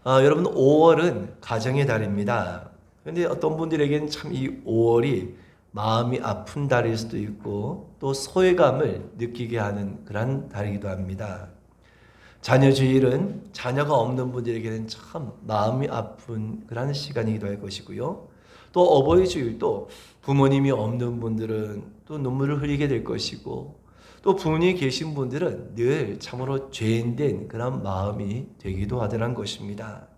여러분 5월은 가정의 달입니다. 그런데 어떤 분들에게는 참 이 5월이 마음이 아픈 달일 수도 있고 또 소외감을 느끼게 하는 그런 달이기도 합니다. 자녀 주일은 자녀가 없는 분들에게는 참 마음이 아픈 그런 시간이기도 할 것이고요. 또 어버이 주일도 부모님이 없는 분들은 또 눈물을 흘리게 될 것이고 또 부모님이 계신 분들은 늘 참으로 죄인된 그런 마음이 되기도 하더란 것입니다.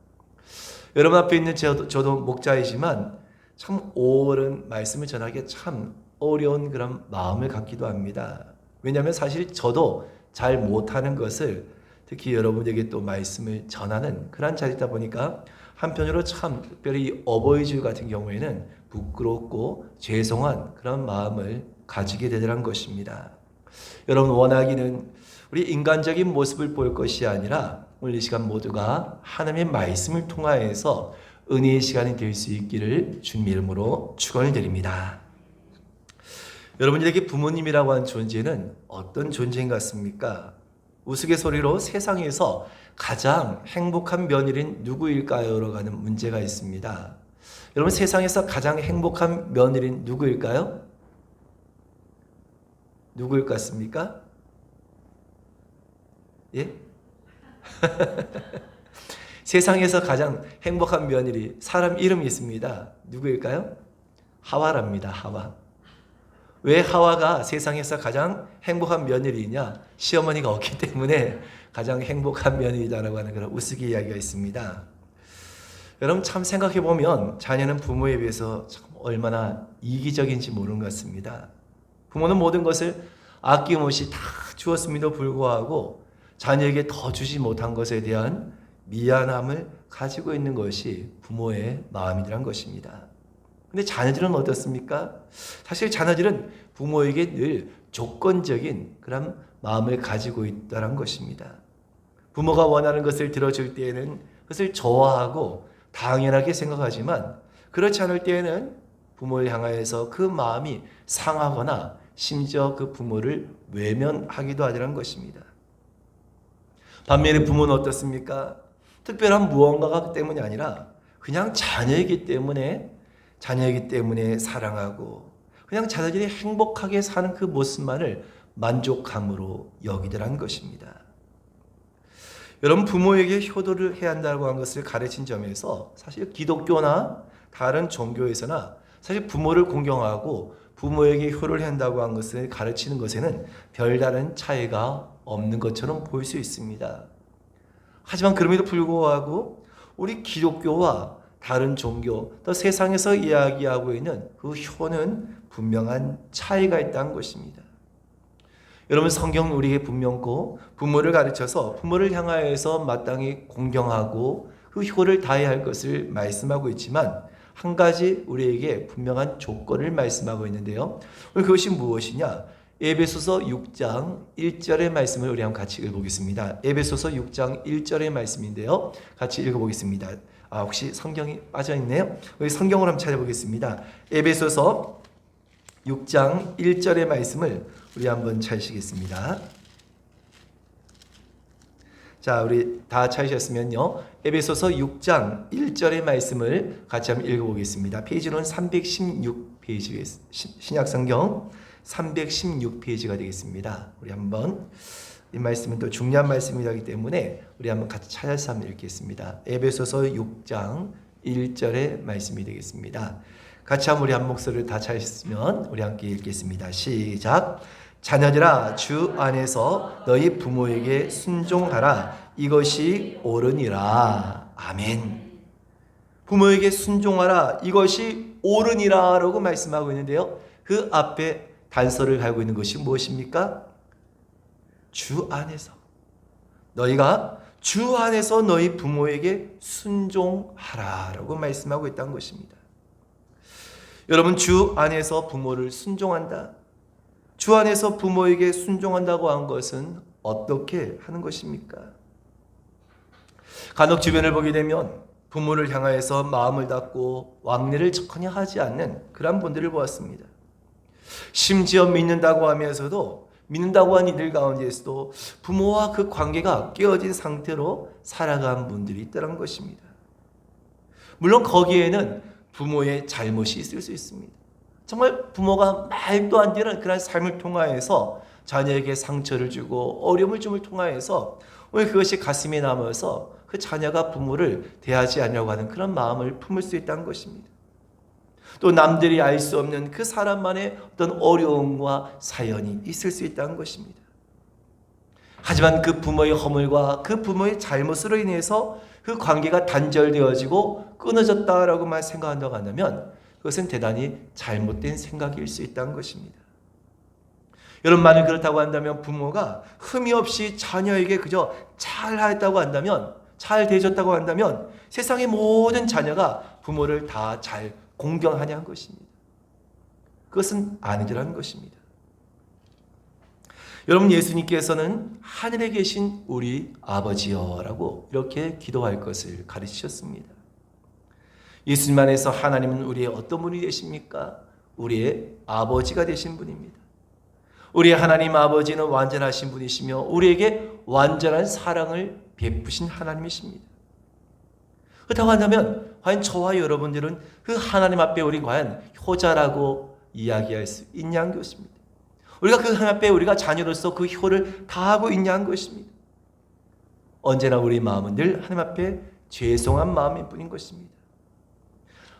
여러분 앞에 있는 저도 목자이지만 참 5월은 말씀을 전하기에 참 어려운 그런 마음을 갖기도 합니다. 왜냐하면 사실 저도 잘 못하는 것을 특히 여러분에게 또 말씀을 전하는 그런 자리다 보니까 한편으로 참 특별히 어버이 주일 같은 경우에는 부끄럽고 죄송한 그런 마음을 가지게 되더란 것입니다. 여러분 원하기는 우리 인간적인 모습을 볼 것이 아니라 오늘 이 시간 모두가 하나님의 말씀을 통하여서 은혜의 시간이 될 수 있기를 주님 이름으로 축원을 드립니다. 여러분들에게 부모님이라고 하는 존재는 어떤 존재인 것 같습니까? 우스갯소리로 세상에서 가장 행복한 며느리는 누구일까요? 라고 하는 문제가 있습니다. 여러분 세상에서 가장 행복한 며느리는 누구일까요? 누구일 것 같습니까? 예? 세상에서 가장 행복한 며느리 사람 이름이 있습니다. 누구일까요? 하와랍니다. 하와. 왜 하와가 세상에서 가장 행복한 며느리냐? 시어머니가 없기 때문에 가장 행복한 며느리다라고 하는 그런 우스갯 이야기가 있습니다. 여러분 참 생각해 보면 자녀는 부모에 비해서 참 얼마나 이기적인지 모르는 것 같습니다. 부모는 모든 것을 아낌없이 다 주었음에도 불구하고 자녀에게 더 주지 못한 것에 대한 미안함을 가지고 있는 것이 부모의 마음이란 것입니다. 근데 자녀들은 어떻습니까? 사실 자녀들은 부모에게 늘 조건적인 그런 마음을 가지고 있다는 것입니다. 부모가 원하는 것을 들어줄 때에는 그것을 좋아하고 당연하게 생각하지만 그렇지 않을 때에는 부모를 향하여서 그 마음이 상하거나 심지어 그 부모를 외면하기도 하더라는 것입니다. 반면에 부모는 어떻습니까? 특별한 무언가가 때문이 아니라 그냥 자녀이기 때문에 사랑하고 그냥 자녀들이 행복하게 사는 그 모습만을 만족함으로 여기더라는 것입니다. 여러분 부모에게 효도를 해야 한다고 한 것을 가르친 점에서 사실 기독교나 다른 종교에서나 사실 부모를 공경하고 부모에게 효를 한다고 한 것을 가르치는 것에는 별다른 차이가 없는 것처럼 보일 수 있습니다. 하지만 그럼에도 불구하고 우리 기독교와 다른 종교, 또 세상에서 이야기하고 있는 그 효는 분명한 차이가 있다는 것입니다. 여러분 성경은 우리에게 분명고 부모를 가르쳐서 부모를 향하여서 마땅히 공경하고 그 효를 다해야 할 것을 말씀하고 있지만 한 가지 우리에게 분명한 조건을 말씀하고 있는데요. 그것이 무엇이냐? 에베소서 6장 1절의 말씀을 우리 한번 같이 읽어보겠습니다. 에베소서 6장 1절의 말씀인데요. 같이 읽어보겠습니다. 혹시 성경이 빠져있네요. 우리 성경으로 한번 찾아보겠습니다. 에베소서 6장 1절의 말씀을 우리 한번 찾으시겠습니다. 자, 우리 다 찾으셨으면요. 에베소서 6장 1절의 말씀을 같이 한번 읽어보겠습니다. 페이지는 316페이지, 신약성경 316페이지가 되겠습니다. 우리 한번 이 말씀은 또 중요한 말씀이기 때문에 우리 한번 같이 찾아서 한번 읽겠습니다. 에베소서 6장 1절의 말씀이 되겠습니다. 같이 한번 우리 한 목소리를 다 찾으셨으면 우리 함께 읽겠습니다. 시작. 자녀들아 주 안에서 너희 부모에게 순종하라. 이것이 옳으니라. 아멘. 부모에게 순종하라. 이것이 옳으니라 라고 말씀하고 있는데요. 그 앞에 단서를 달고 있는 것이 무엇입니까? 주 안에서. 너희가 주 안에서 너희 부모에게 순종하라 라고 말씀하고 있다는 것입니다. 여러분 주 안에서 부모를 순종한다. 주 안에서 부모에게 순종한다고 한 것은 어떻게 하는 것입니까? 간혹 주변을 보게 되면 부모를 향하여서 마음을 닫고 왕래를 전혀 하지 않는 그런 분들을 보았습니다. 심지어 믿는다고 하면서도 믿는다고 한 이들 가운데에서도 부모와 그 관계가 깨어진 상태로 살아간 분들이 있다는 것입니다. 물론 거기에는 부모의 잘못이 있을 수 있습니다. 정말 부모가 말도 안 되는 그런 삶을 통하여서 자녀에게 상처를 주고 어려움을 줌을 통하여서 오늘 그것이 가슴에 남아서 그 자녀가 부모를 대하지 않으려고 하는 그런 마음을 품을 수 있다는 것입니다. 또 남들이 알 수 없는 그 사람만의 어떤 어려움과 사연이 있을 수 있다는 것입니다. 하지만 그 부모의 허물과 그 부모의 잘못으로 인해서 그 관계가 단절되어지고 끊어졌다라고만 생각한다고 한다면 그것은 대단히 잘못된 생각일 수 있다는 것입니다. 여러분, 만약 그렇다고 한다면 부모가 흠이 없이 자녀에게 그저 잘했다고 한다면, 잘 대해줬다고 한다면 세상의 모든 자녀가 부모를 다 잘 공경하냐는 것입니다. 그것은 아니라는 것입니다. 여러분, 예수님께서는 하늘에 계신 우리 아버지여라고 이렇게 기도할 것을 가르치셨습니다. 예수님 안에서 하나님은 우리의 어떤 분이 되십니까? 우리의 아버지가 되신 분입니다. 우리의 하나님 아버지는 완전하신 분이시며 우리에게 완전한 사랑을 베푸신 하나님이십니다. 그렇다고 한다면 과연 저와 여러분들은 그 하나님 앞에 우리 과연 효자라고 이야기할 수 있냐는 것입니다. 우리가 그 하나님 앞에 우리가 자녀로서 그 효를 다하고 있냐는 것입니다. 언제나 우리 마음은 늘 하나님 앞에 죄송한 마음일 뿐인 것입니다.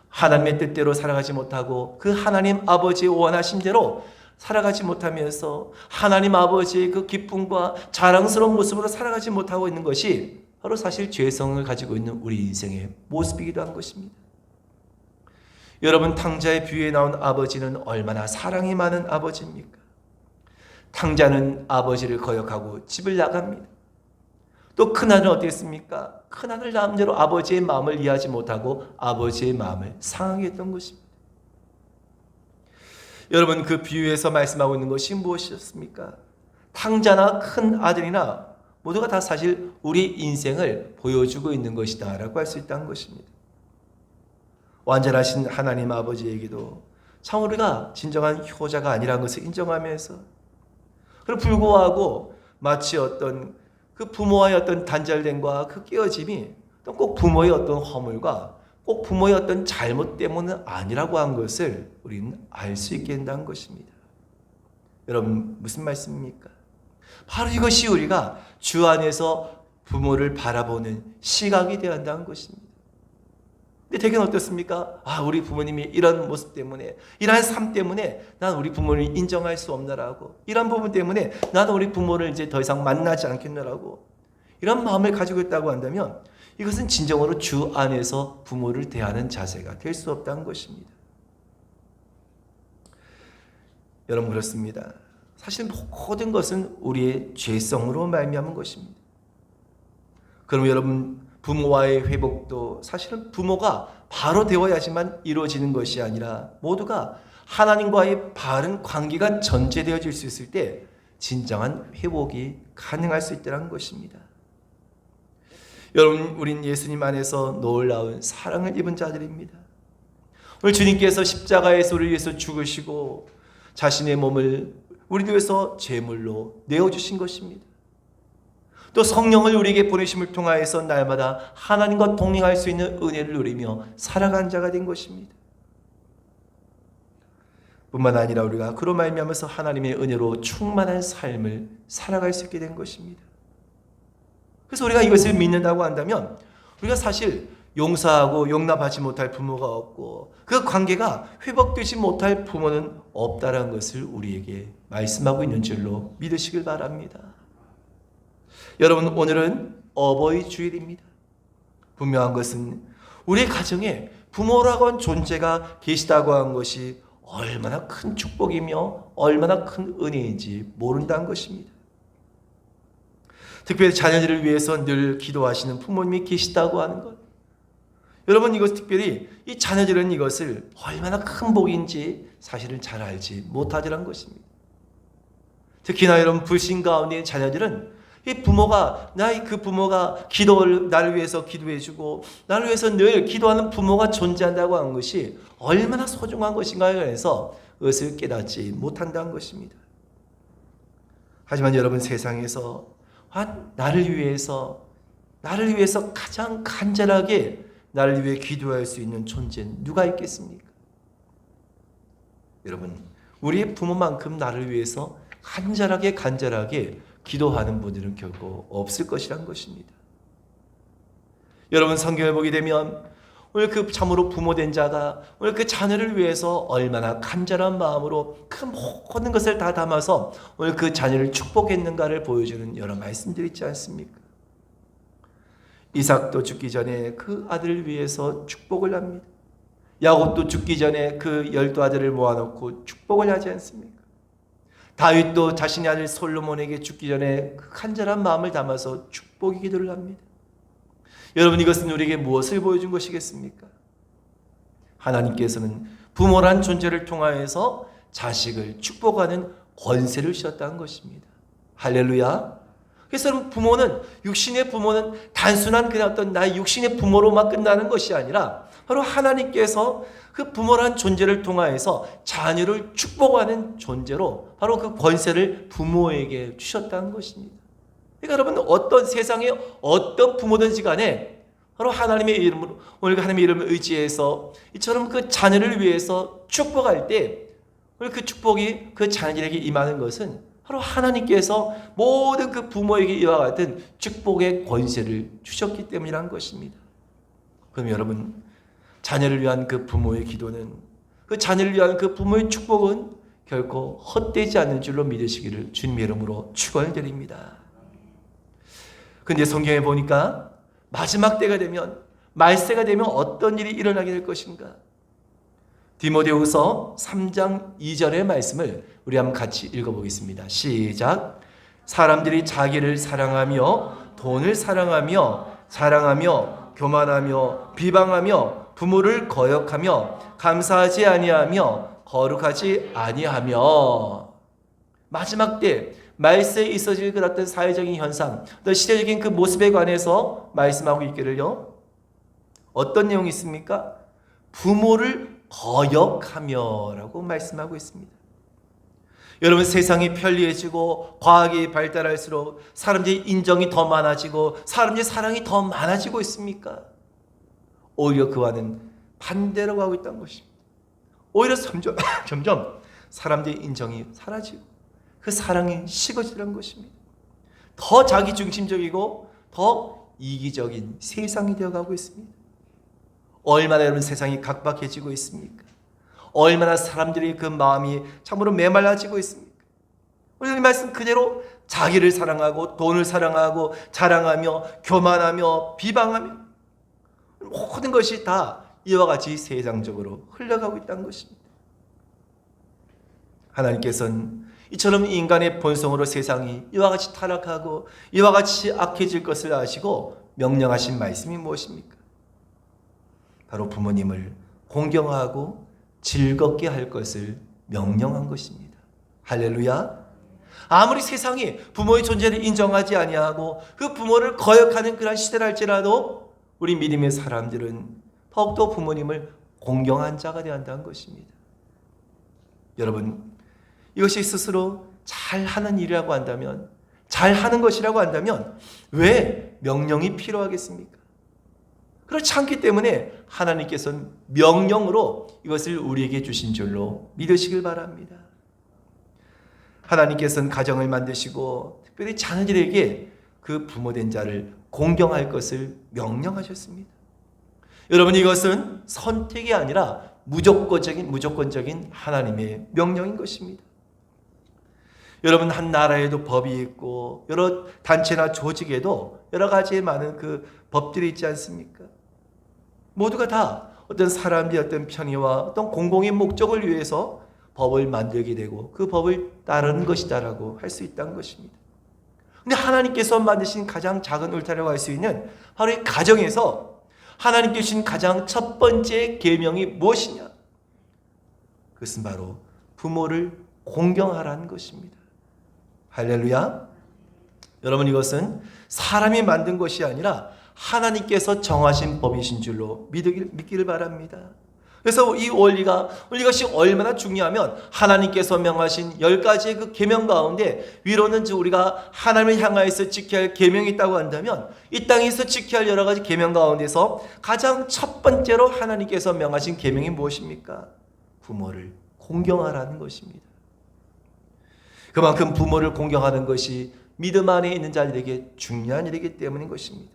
하나님의 뜻대로 살아가지 못하고 그 하나님 아버지의 원하심대로 살아가지 못하면서 하나님 아버지의 그 기쁨과 자랑스러운 모습으로 살아가지 못하고 있는 것이 바로 사실 죄성을 가지고 있는 우리 인생의 모습이기도 한 것입니다. 여러분, 탕자의 비유에 나온 아버지는 얼마나 사랑이 많은 아버지입니까? 탕자는 아버지를 거역하고 집을 나갑니다. 또 큰아들은 어땠습니까? 큰아들 나름대로 아버지의 마음을 이해하지 못하고 아버지의 마음을 상하게 했던 것입니다. 여러분, 그 비유에서 말씀하고 있는 것이 무엇이었습니까? 탕자나 큰 아들이나 모두가 다 사실 우리 인생을 보여주고 있는 것이다 라고 할 수 있다는 것입니다. 완전하신 하나님 아버지에게도 참 우리가 진정한 효자가 아니라는 것을 인정하면서, 그리고 불구하고 마치 어떤 그 부모와의 어떤 단절됨과 그 깨어짐이 꼭 부모의 어떤 허물과 꼭 부모의 어떤 잘못 때문은 아니라고 한 것을 우리는 알 수 있게 된다는 것입니다. 여러분, 무슨 말씀입니까? 바로 이것이 우리가 주 안에서 부모를 바라보는 시각이 되어야 한다는 것입니다. 근데 대개는 어떻습니까? 우리 부모님이 이런 모습 때문에, 이러한 삶 때문에 난 우리 부모를 인정할 수 없나라고, 이런 부분 때문에 나는 우리 부모를 이제 더 이상 만나지 않겠나라고, 이런 마음을 가지고 있다고 한다면 이것은 진정으로 주 안에서 부모를 대하는 자세가 될 수 없다는 것입니다. 여러분, 그렇습니다. 사실 모든 것은 우리의 죄성으로 말미암은 것입니다. 그럼 여러분, 부모와의 회복도 사실은 부모가 바로 되어야지만 이루어지는 것이 아니라 모두가 하나님과의 바른 관계가 전제되어질 수 있을 때 진정한 회복이 가능할 수 있다는 것입니다. 여러분, 우린 예수님 안에서 놀라운 사랑을 입은 자들입니다. 오늘 주님께서 십자가에서 우리를 위해서 죽으시고 자신의 몸을 우리 위해서 제물로 내어주신 것입니다. 또 성령을 우리에게 보내심을 통하여서 날마다 하나님과 동행할 수 있는 은혜를 누리며 살아간 자가 된 것입니다. 뿐만 아니라 우리가 그로 말미암아서 하나님의 은혜로 충만한 삶을 살아갈 수 있게 된 것입니다. 그래서 우리가 이것을 믿는다고 한다면 우리가 사실 용서하고 용납하지 못할 부모가 없고 그 관계가 회복되지 못할 부모는 없다는 것을 우리에게 말씀하고 있는 줄로 믿으시길 바랍니다. 여러분, 오늘은 어버이 주일입니다. 분명한 것은 우리 가정에 부모라고 한 존재가 계시다고 한 것이 얼마나 큰 축복이며 얼마나 큰 은혜인지 모른다는 것입니다. 특별히 자녀들을 위해서 늘 기도하시는 부모님이 계시다고 하는 것, 여러분, 이것 특별히 이 자녀들은 이것을 얼마나 큰 복인지 사실은 잘 알지 못하더란 것입니다. 특히나 여러분, 불신 가운데 있는 자녀들은 이 부모가, 그 부모가 나를 위해서 기도해주고 나를 위해서 늘 기도하는 부모가 존재한다고 하는 것이 얼마나 소중한 것인가에 관해서 그것을 깨닫지 못한다는 것입니다. 하지만 여러분, 세상에서 나를 위해서 가장 간절하게 나를 위해 기도할 수 있는 존재는 누가 있겠습니까? 여러분, 우리의 부모만큼 나를 위해서 간절하게 기도하는 분들은 결코 없을 것이란 것입니다. 여러분, 성경을 보게 되면 오늘 그 참으로 부모된 자가 오늘 그 자녀를 위해서 얼마나 간절한 마음으로 그 모든 것을 다 담아서 오늘 그 자녀를 축복했는가를 보여주는 여러 말씀들이 있지 않습니까? 이삭도 죽기 전에 그 아들을 위해서 축복을 합니다. 야곱도 죽기 전에 그 12아들을 모아놓고 축복을 하지 않습니까? 다윗도 자신의 아들 솔로몬에게 죽기 전에 그 간절한 마음을 담아서 축복의 기도를 합니다. 여러분, 이것은 우리에게 무엇을 보여준 것이겠습니까? 하나님께서는 부모란 존재를 통하여서 자식을 축복하는 권세를 주셨다는 것입니다. 할렐루야. 그래서 부모는, 육신의 부모는 단순한 그냥 어떤 나의 육신의 부모로만 끝나는 것이 아니라 바로 하나님께서 그 부모란 존재를 통하여서 자녀를 축복하는 존재로 바로 그 권세를 부모에게 주셨다는 것입니다. 그러니까 여러분, 어떤 세상에 어떤 부모든지 간에 바로 하나님의 이름으로, 오늘 하나님의 이름을 의지해서 이처럼 그 자녀를 위해서 축복할 때 오늘 그 축복이 그 자녀들에게 임하는 것은 바로 하나님께서 모든 그 부모에게 이와 같은 축복의 권세를 주셨기 때문이라는 것입니다. 그럼 여러분, 자녀를 위한 그 부모의 기도는, 그 자녀를 위한 그 부모의 축복은 결코 헛되지 않는 줄로 믿으시기를 주님의 이름으로 축원을 드립니다. 근데 성경에 보니까 마지막 때가 되면, 말세가 되면 어떤 일이 일어나게 될 것인가? 디모데후서 3장 2절의 말씀을 우리 한번 같이 읽어보겠습니다. 시작. 사람들이 자기를 사랑하며 돈을 사랑하며 교만하며 비방하며 부모를 거역하며 감사하지 아니하며 거룩하지 아니하며. 마지막 때 말세에 있어질 그 어떤 사회적인 현상, 또 시대적인 그 모습에 관해서 말씀하고 있기를요, 어떤 내용이 있습니까? 부모를 거역하며 라고 말씀하고 있습니다. 여러분, 세상이 편리해지고 과학이 발달할수록 사람들의 인정이 더 많아지고 사람들의 사랑이 더 많아지고 있습니까? 오히려 그와는 반대로 가고 있다는 것입니다. 오히려 점점 사람들의 인정이 사라지고 그 사랑이 식어지는 것입니다. 더 자기중심적이고 더 이기적인 세상이 되어가고 있습니다. 얼마나 여러분 세상이 각박해지고 있습니까? 얼마나 사람들이 그 마음이 참으로 메말라지고 있습니까? 오늘 이 말씀 그대로 자기를 사랑하고 돈을 사랑하고 자랑하며 교만하며 비방하며 모든 것이 다 이와 같이 세상적으로 흘러가고 있다는 것입니다. 하나님께서는 이처럼 인간의 본성으로 세상이 이와 같이 타락하고 이와 같이 악해질 것을 아시고 명령하신 말씀이 무엇입니까? 바로 부모님을 공경하고 즐겁게 할 것을 명령한 것입니다. 할렐루야. 아무리 세상이 부모의 존재를 인정하지 아니하고 그 부모를 거역하는 그런 시대라 할지라도 우리 믿음의 사람들은 더욱더 부모님을 공경한 자가 되어야 한다는 것입니다. 여러분, 이것이 스스로 잘하는 일이라고 한다면, 잘하는 것이라고 한다면 왜 명령이 필요하겠습니까? 그렇지 않기 때문에 하나님께서는 명령으로 이것을 우리에게 주신 줄로 믿으시길 바랍니다. 하나님께서는 가정을 만드시고 특별히 자녀들에게 그 부모된 자를 공경할 것을 명령하셨습니다. 여러분, 이것은 선택이 아니라 무조건적인 하나님의 명령인 것입니다. 여러분, 한 나라에도 법이 있고 여러 단체나 조직에도 여러 가지의 많은 그 법들이 있지 않습니까? 모두가 다 어떤 사람들의 어떤 편의와 어떤 공공의 목적을 위해서 법을 만들게 되고 그 법을 따르는 것이다라고 할 수 있다는 것입니다. 근데 하나님께서 만드신 가장 작은 울타리라고 할 수 있는 바로 이 가정에서 하나님께 주신 가장 첫 번째 계명이 무엇이냐? 그것은 바로 부모를 공경하라는 것입니다. 할렐루야. 여러분, 이것은 사람이 만든 것이 아니라 하나님께서 정하신 법이신 줄로 믿기를 바랍니다. 그래서 이 원리가 이것이 얼마나 중요하면 하나님께서 명하신 10가지의 그 계명 가운데 위로는 우리가 하나님을 향하여서 지켜야 할 계명이 있다고 한다면 이 땅에서 지켜야 할 여러 가지 계명 가운데서 가장 첫 번째로 하나님께서 명하신 계명이 무엇입니까? 부모를 공경하라는 것입니다. 그만큼 부모를 공경하는 것이 믿음 안에 있는 자들에게 중요한 일이기 때문인 것입니다.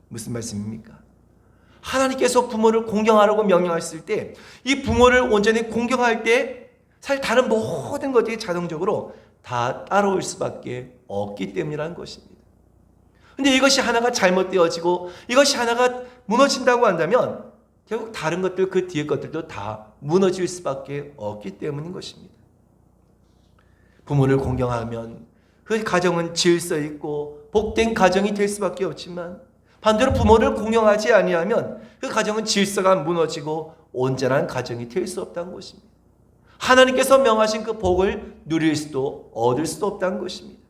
무슨 말씀입니까? 하나님께서 부모를 공경하라고 명령하셨을 때 이 부모를 온전히 공경할 때 사실 다른 모든 것들이 자동적으로 다 따라올 수밖에 없기 때문이라는 것입니다. 그런데 이것이 하나가 잘못되어지고 이것이 하나가 무너진다고 한다면 결국 다른 것들 그 뒤에 것들도 다 무너질 수밖에 없기 때문인 것입니다. 부모를 공경하면 그 가정은 질서 있고 복된 가정이 될 수밖에 없지만 반대로 부모를 공경하지 아니하면 그 가정은 질서가 무너지고 온전한 가정이 될 수 없다는 것입니다. 하나님께서 명하신 그 복을 누릴 수도 얻을 수도 없다는 것입니다.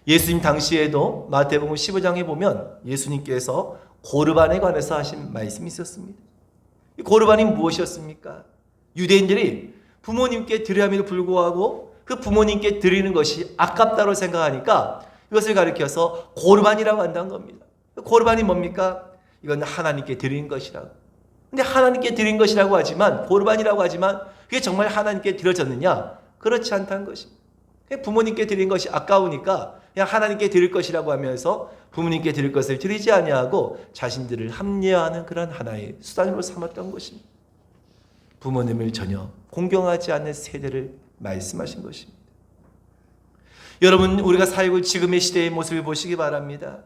예수님 당시에도 마태복음 15장에 보면 예수님께서 고르반에 관해서 하신 말씀이 있었습니다. 이 고르반이 무엇이었습니까? 유대인들이 부모님께 드려야함에도 불구하고 그 부모님께 드리는 것이 아깝다고 생각하니까 이것을 가리켜서 고르반이라고 한다는 겁니다. 고르반이 뭡니까? 이건 하나님께 드리는 것이라고. 근데 하나님께 드린 것이라고 하지만 고르반이라고 하지만 그게 정말 하나님께 드려졌느냐? 그렇지 않다는 것입니다. 부모님께 드린 것이 아까우니까 그냥 하나님께 드릴 것이라고 하면서 부모님께 드릴 것을 드리지 아니하고 자신들을 합리화하는 그런 하나의 수단으로 삼았던 것입니다. 부모님을 전혀 공경하지 않는 세대를 말씀하신 것입니다. 여러분, 우리가 살고 지금의 시대의 모습을 보시기 바랍니다.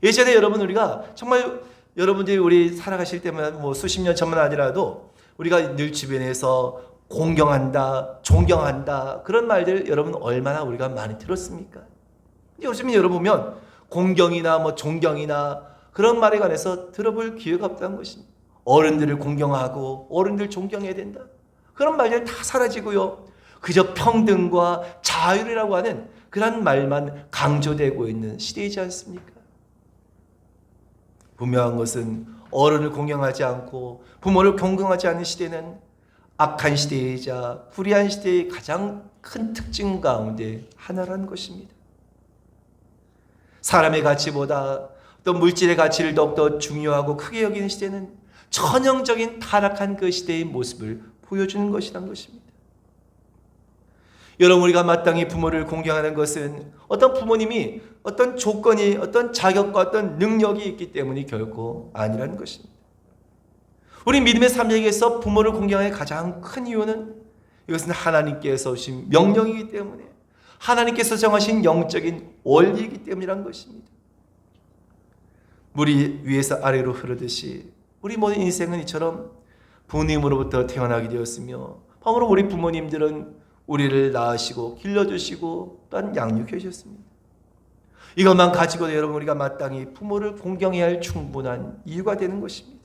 예전에 여러분, 우리가 정말 여러분들이 우리 살아가실 때마다 뭐 수십 년 전만 아니라도 우리가 늘 주변에서 공경한다, 존경한다 그런 말들 여러분 얼마나 우리가 많이 들었습니까? 요즘에 여러분 보면 공경이나 뭐 존경이나 그런 말에 관해서 들어볼 기회가 없다는 것입니다. 어른들을 공경하고 어른들 존경해야 된다. 그런 말들 다 사라지고요. 그저 평등과 자유라고 하는 그런 말만 강조되고 있는 시대이지 않습니까? 분명한 것은 어른을 공경하지 않고 부모를 공경하지 않는 시대는 악한 시대이자 불의한 시대의 가장 큰 특징 가운데 하나라는 것입니다. 사람의 가치보다 또 물질의 가치를 더욱더 중요하고 크게 여기는 시대는 전형적인 타락한 그 시대의 모습을 보여주는 것이란 것입니다. 여러분, 우리가 마땅히 부모를 공경하는 것은 어떤 부모님이 어떤 조건이 어떤 자격과 어떤 능력이 있기 때문이 결코 아니라는 것입니다. 우리 믿음의 삶에서 부모를 공경하는 가장 큰 이유는 이것은 하나님께서 주신 명령이기 때문에 하나님께서 정하신 영적인 원리이기 때문이란 것입니다. 물이 위에서 아래로 흐르듯이 우리 모든 인생은 이처럼 부모님으로부터 태어나게 되었으며 바로 우리 부모님들은 우리를 낳으시고 길러주시고 또한 양육해 주셨습니다. 이것만 가지고도 여러분 우리가 마땅히 부모를 공경해야 할 충분한 이유가 되는 것입니다.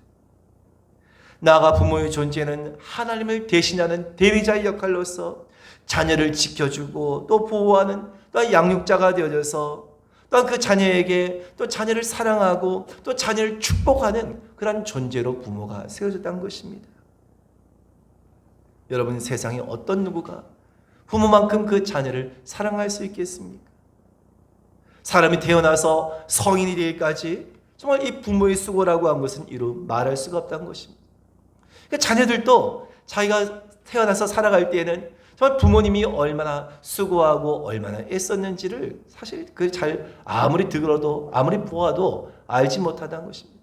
나아가 부모의 존재는 하나님을 대신하는 대리자의 역할로서 자녀를 지켜주고 또 보호하는 또 양육자가 되어져서 또한 그 자녀에게 또 자녀를 사랑하고 또 자녀를 축복하는 그런 존재로 부모가 세워졌다는 것입니다. 여러분, 세상에 어떤 누구가 부모만큼 그 자녀를 사랑할 수 있겠습니까? 사람이 태어나서 성인이 되기까지 정말 이 부모의 수고라고 한 것은 이루 말할 수가 없다는 것입니다. 그러니까 자녀들도 자기가 태어나서 살아갈 때에는 정말 부모님이 얼마나 수고하고 얼마나 애썼는지를 사실 그 잘 아무리 들어도 아무리 보아도 알지 못하다는 것입니다.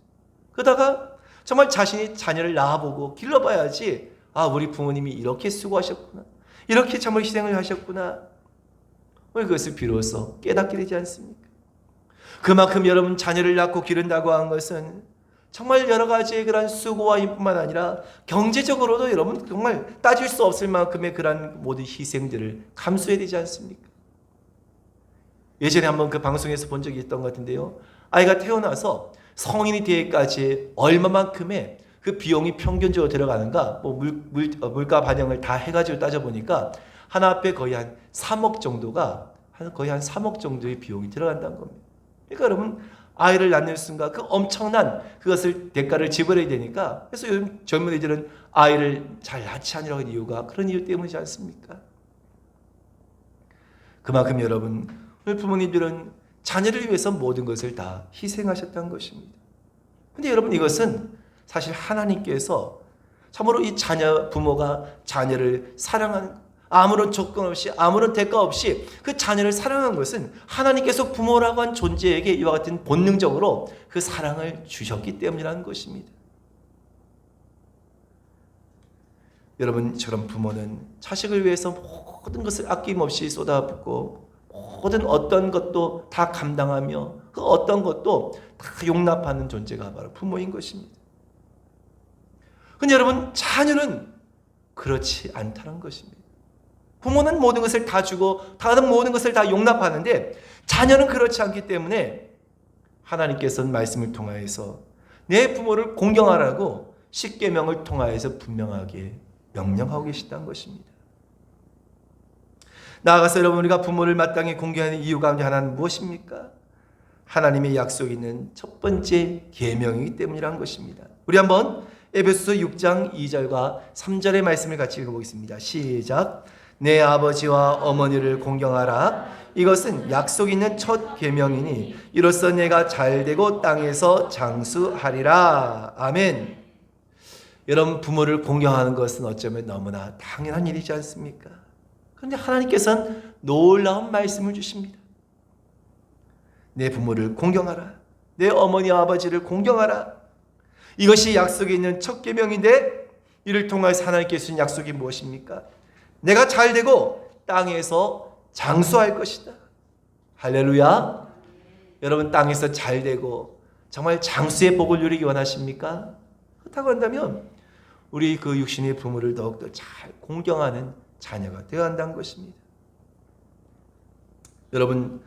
그러다가 정말 자신이 자녀를 낳아보고 길러봐야지 우리 부모님이 이렇게 수고하셨구나, 이렇게 정말 희생을 하셨구나, 그것을 비로소 깨닫게 되지 않습니까? 그만큼 여러분 자녀를 낳고 기른다고 하는 것은 정말 여러 가지의 그런 수고와 힘뿐만 아니라 경제적으로도 여러분 정말 따질 수 없을 만큼의 그런 모든 희생들을 감수해야 되지 않습니까? 예전에 한번 그 방송에서 본 적이 있던 것 같은데요. 아이가 태어나서 성인이 되기까지 얼마만큼의 그 비용이 평균적으로 들어가는가, 물가 반영을 다 해가지고 따져보니까 하나 앞에 거의 한 3억 정도가 거의 한 3억 정도의 비용이 들어간다는 겁니다. 그러니까 여러분 아이를 낳는 순간 그 엄청난 그것을 대가를 지불해야 되니까, 그래서 요즘 젊은이들은 아이를 잘 낳지 않으려고 하는 이유가 그런 이유 때문이지 않습니까? 그만큼 여러분, 오늘 부모님들은 자녀를 위해서 모든 것을 다 희생하셨다는 것입니다. 근데 여러분, 이것은 사실 하나님께서 참으로 이 부모가 자녀를 사랑하는, 아무런 조건 없이, 아무런 대가 없이 그 자녀를 사랑한 것은 하나님께서 부모라고 한 존재에게 이와 같은 본능적으로 그 사랑을 주셨기 때문이라는 것입니다. 여러분처럼 부모는 자식을 위해서 모든 것을 아낌없이 쏟아붓고 모든 어떤 것도 다 감당하며 그 어떤 것도 다 용납하는 존재가 바로 부모인 것입니다. 근데 여러분, 자녀는 그렇지 않다는 것입니다. 부모는 모든 것을 다 주고 다른 모든 것을 다 용납하는데 자녀는 그렇지 않기 때문에 하나님께서는 말씀을 통하여서 내 부모를 공경하라고 십계명을 통하여서 분명하게 명령하고 계시다는 것입니다. 나아가서 여러분, 우리가 부모를 마땅히 공경하는 이유 가운데 하나는 무엇입니까? 하나님의 약속이 있는 첫 번째 계명이기 때문이라는 것입니다. 우리 한번 에베소서 6장 2절과 3절의 말씀을 같이 읽어보겠습니다. 시작. 내 아버지와 어머니를 공경하라. 이것은 약속 있는 첫 계명이니 이로써 내가 잘되고 땅에서 장수하리라. 아멘. 여러분, 부모를 공경하는 것은 어쩌면 너무나 당연한 일이지 않습니까? 그런데 하나님께서는 놀라운 말씀을 주십니다. 내 부모를 공경하라. 내 어머니와 아버지를 공경하라. 이것이 약속이 있는 첫 계명인데 이를 통해서 하나님께서 주신 약속이 무엇입니까? 내가 잘되고 땅에서 장수할 것이다. 할렐루야. 여러분, 땅에서 잘되고 정말 장수의 복을 누리기 원하십니까? 그렇다고 한다면 우리 그 육신의 부모를 더욱더 잘 공경하는 자녀가 되어야 한다는 것입니다. 여러분,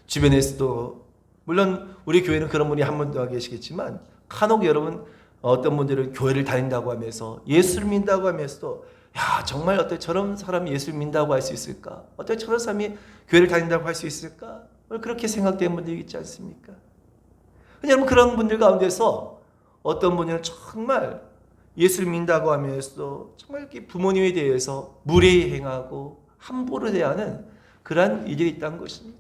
주변에서도 물론 우리 교회는 그런 분이 한 분도 계시겠지만 간혹 여러분, 어떤 분들은 교회를 다닌다고 하면서 예수를 믿는다고 하면서도 야, 정말 어떻게 저런 사람이 예수를 믿는다고 할 수 있을까? 어떻게 저런 사람이 교회를 다닌다고 할 수 있을까? 그렇게 생각되는 분들이 있지 않습니까? 여러분, 그런 분들 가운데서 어떤 분들은 정말 예수를 믿는다고 하면서도 정말 이렇게 부모님에 대해서 무례히 행하고 함부로 대하는 그러한 일들이 있다는 것입니다.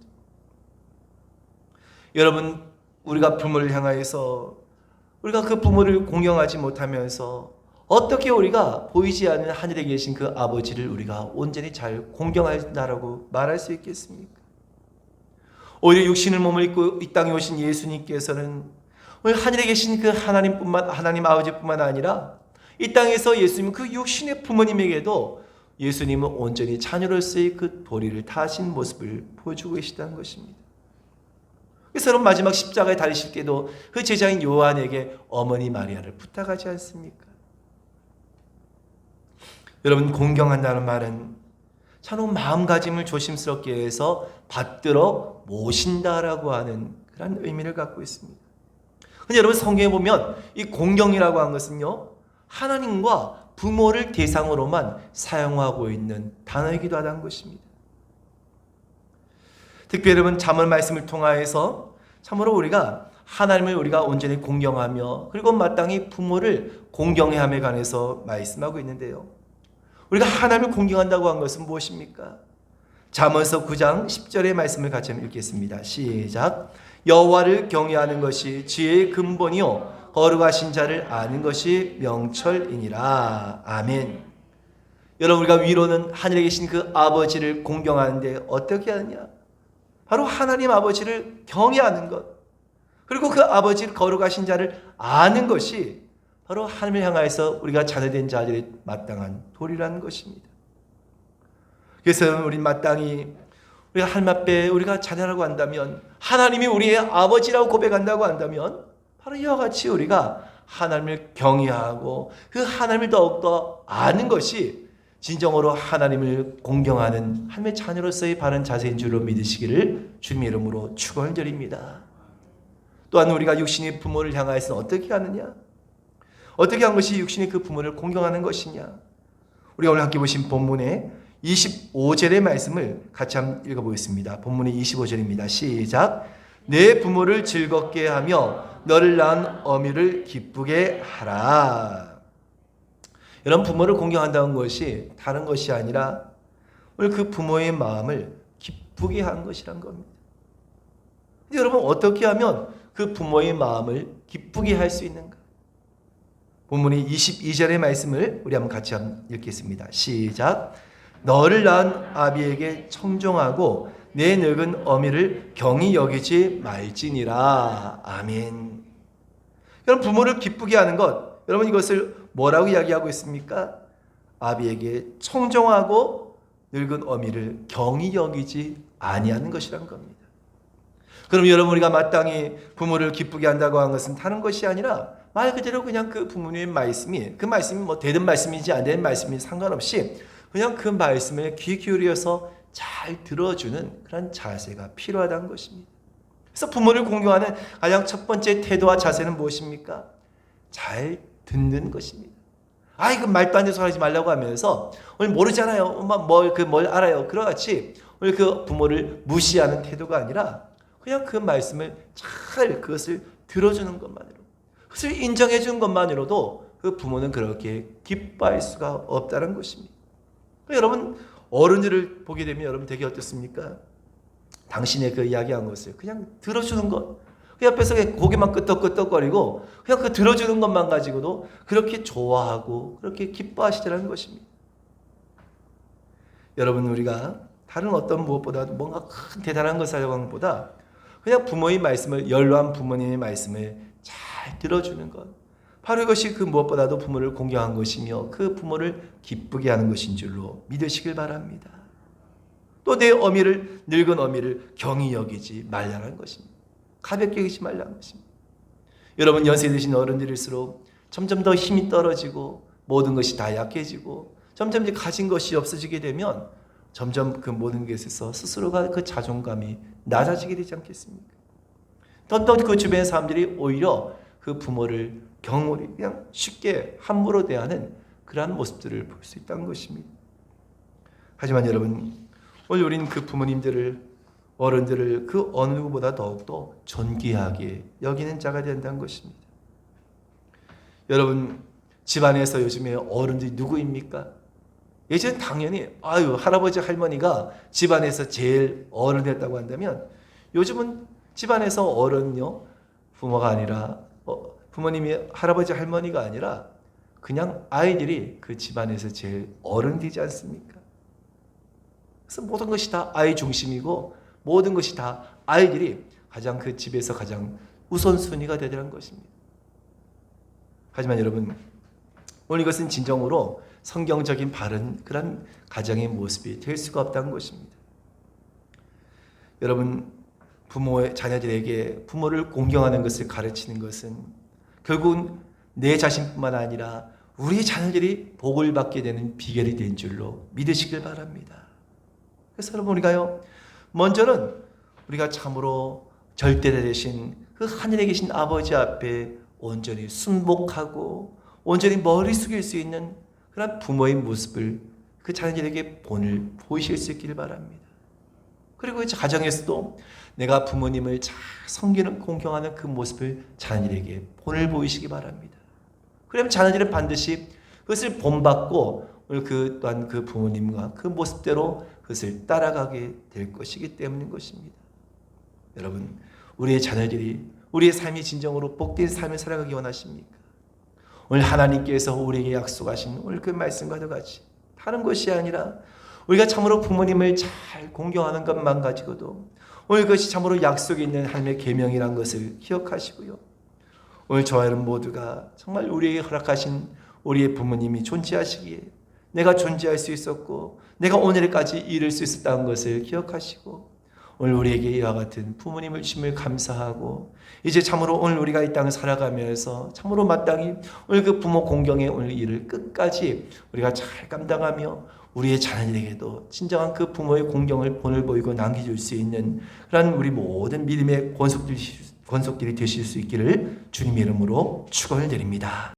여러분, 우리가 부모를 향하여서 우리가 그 부모를 공경하지 못하면서 어떻게 우리가 보이지 않는 하늘에 계신 그 아버지를 우리가 온전히 잘 공경한다라고 말할 수 있겠습니까? 오히려 육신의 몸을 입고 이 땅에 오신 예수님께서는 오늘 하늘에 계신 그 하나님 아버지뿐만 아니라 이 땅에서 예수님 그 육신의 부모님에게도 예수님은 온전히 자녀로서의 그 도리를 다하신 모습을 보여주고 계시다는 것입니다. 그래서 여러분, 마지막 십자가에 달리실 때도 그 제자인 요한에게 어머니 마리아를 부탁하지 않습니까? 여러분, 공경한다는 말은 참 마음가짐을 조심스럽게 해서 받들어 모신다라고 하는 그런 의미를 갖고 있습니다. 근데 여러분, 성경에 보면 이 공경이라고 하는 것은요, 하나님과 부모를 대상으로만 사용하고 있는 단어이기도 하다는 것입니다. 특별히 여러분, 잠언 말씀을 통하여서 참으로 우리가 하나님을 우리가 온전히 공경하며 그리고 마땅히 부모를 공경해야 함에 관해서 말씀하고 있는데요. 우리가 하나님을 공경한다고 한 것은 무엇입니까? 잠언서 9장 10절의 말씀을 같이 읽겠습니다. 시작. 여호와를 경외하는 것이 지혜의 근본이요 거룩하신 자를 아는 것이 명철이니라. 아멘. 여러분, 우리가 위로는 하늘에 계신 그 아버지를 공경하는데 어떻게 하느냐? 바로 하나님 아버지를 경외하는 것, 그리고 그 아버지를 거룩하신 자를 아는 것이 바로 하나님을 향하여서 우리가 자녀된 자들의 마땅한 도리라는 것입니다. 그래서 우리 마땅히 우리가 하나님 앞에 우리가 자녀라고 한다면, 하나님이 우리의 아버지라고 고백한다고 한다면 바로 이와 같이 우리가 하나님을 경외하고 그 하나님을 더욱더 아는 것이 진정으로 하나님을 공경하는 하나님의 자녀로서의 바른 자세인 줄로 믿으시기를 주님의 이름으로 축원드립니다. 또한 우리가 육신의 부모를 향하여서 어떻게 하느냐? 어떻게 한 것이 육신의 그 부모를 공경하는 것이냐? 우리가 오늘 함께 보신 본문의 25절의 말씀을 같이 한번 읽어보겠습니다. 본문의 25절입니다. 시작. 내 부모를 즐겁게 하며 너를 낳은 어미를 기쁘게 하라. 여러분, 부모를 공경한다는 것이 다른 것이 아니라 오늘 그 부모의 마음을 기쁘게 하는 것이란 겁니다. 근데 여러분, 어떻게 하면 그 부모의 마음을 기쁘게 할 수 있는가? 본문이 22절의 말씀을 우리 한번 같이 읽겠습니다. 시작. 너를 낳은 아비에게 청종하고 내 늙은 어미를 경히 여기지 말지니라. 아멘. 여러분, 부모를 기쁘게 하는 것, 여러분 이것을 뭐라고 이야기하고 있습니까? 아비에게 청종하고 늙은 어미를 경히 여기지 아니하는 것이란 겁니다. 그럼 여러분, 우리가 마땅히 부모를 기쁘게 한다고 하는 것은 다른 것이 아니라 말 그대로 그냥 그 부모님의 말씀이, 그 말씀이 뭐 되는 말씀인지 안 되는 말씀인지 상관없이 그냥 그 말씀에 귀 기울여서 잘 들어주는 그런 자세가 필요하다는 것입니다. 그래서 부모를 공경하는 가장 첫 번째 태도와 자세는 무엇입니까? 잘 듣는 것입니다. 이거 말도 안 되는 소리 하지 말라고 하면서 오늘 모르잖아요. 엄마 뭘 알아요. 그러같이 오늘 그 부모를 무시하는 태도가 아니라 그냥 그 말씀을 잘 그것을 들어주는 것만으로, 그것을 인정해 주는 것만으로도 그 부모는 그렇게 기뻐할 수가 없다는 것입니다. 여러분, 어른들을 보게 되면 여러분 되게 어떻습니까? 당신의 그 이야기한 것을 그냥 들어주는 것, 그 옆에서 고개만 끄덕끄덕거리고 그냥 그 들어주는 것만 가지고도 그렇게 좋아하고 그렇게 기뻐하시더라는 것입니다. 여러분, 우리가 다른 어떤 무엇보다도 뭔가 큰 대단한 것을 하려고 하는 것보다 그냥 부모의 말씀을, 연로한 부모님의 말씀을 잘 들어주는 것, 바로 이것이 그 무엇보다도 부모를 공경한 것이며 그 부모를 기쁘게 하는 것인 줄로 믿으시길 바랍니다. 또 내 어미를, 늙은 어미를 경히 여기지 말라는 것입니다. 가볍게 여기지 말라는 것입니다. 여러분, 연세 드신 어른들일수록 점점 더 힘이 떨어지고 모든 것이 다 약해지고 점점 이제 가진 것이 없어지게 되면 점점 그 모든 것에서 스스로가 그 자존감이 낮아지게 되지 않겠습니까? 점점 그 주변의 사람들이 오히려 그 부모를 경홀히 그냥 쉽게 함부로 대하는 그러한 모습들을 볼 수 있다는 것입니다. 하지만 여러분, 오늘 우리는 그 부모님들을, 어른들을 그 어느 누구보다 더욱더 존귀하게 여기는 자가 된다는 것입니다. 여러분, 집안에서 요즘에 어른들이 누구입니까? 예전엔 당연히 할아버지 할머니가 집안에서 제일 어른이었다고 한다면 요즘은 집안에서 어른요, 부모가 아니라 부모님이 할아버지 할머니가 아니라 그냥 아이들이 그 집안에서 제일 어른이 되지 않습니까? 그래서 모든 것이 다 아이 중심이고 모든 것이 다 아이들이 가장 그 집에서 가장 우선순위가 되더라는 것입니다. 하지만 여러분, 오늘 이것은 진정으로 성경적인 바른 그런 가정의 모습이 될 수가 없다는 것입니다. 여러분, 부모의 자녀들에게 부모를 공경하는 것을 가르치는 것은 결국은 내 자신뿐만 아니라 우리 자녀들이 복을 받게 되는 비결이 된 줄로 믿으시길 바랍니다. 그래서 여러분, 우리가요, 먼저는 우리가 참으로 절대자 되신 그 하늘에 계신 아버지 앞에 온전히 순복하고 온전히 머리 숙일 수 있는 그런 부모의 모습을 그 자녀들에게 보이실 수 있기를 바랍니다. 그리고 이제 가정에서도 내가 부모님을 잘 섬기는, 공경하는 그 모습을 자녀들에게 본을 보이시기 바랍니다. 그러면 자녀들은 반드시 그것을 본받고 그 또한 그 부모님과 그 모습대로 그것을 따라가게 될 것이기 때문인 것입니다. 여러분, 우리의 자녀들이 우리의 삶이 진정으로 복된 삶을 살아가기 원하십니까? 오늘 하나님께서 우리에게 약속하신 오늘 그 말씀과도 같이 다른 것이 아니라 우리가 참으로 부모님을 잘 공경하는 것만 가지고도 오늘 그것이 참으로 약속이 있는 하나님의 계명이라는 것을 기억하시고요. 오늘 저와 여러분 모두가 정말 우리에게 허락하신 우리의 부모님이 존재하시기에 내가 존재할 수 있었고 내가 오늘까지 이룰 수 있었다는 것을 기억하시고 오늘 우리에게 이와 같은 부모님을 주심을 감사하고 이제 참으로 오늘 우리가 이 땅을 살아가면서 참으로 마땅히 오늘 그 부모 공경의 오늘 일을 끝까지 우리가 잘 감당하며 우리의 자녀들에게도 진정한 그 부모의 공경을 본을 보이고 남겨줄 수 있는 그런 우리 모든 믿음의 권속들이 되실 수 있기를 주님의 이름으로 축원을 드립니다.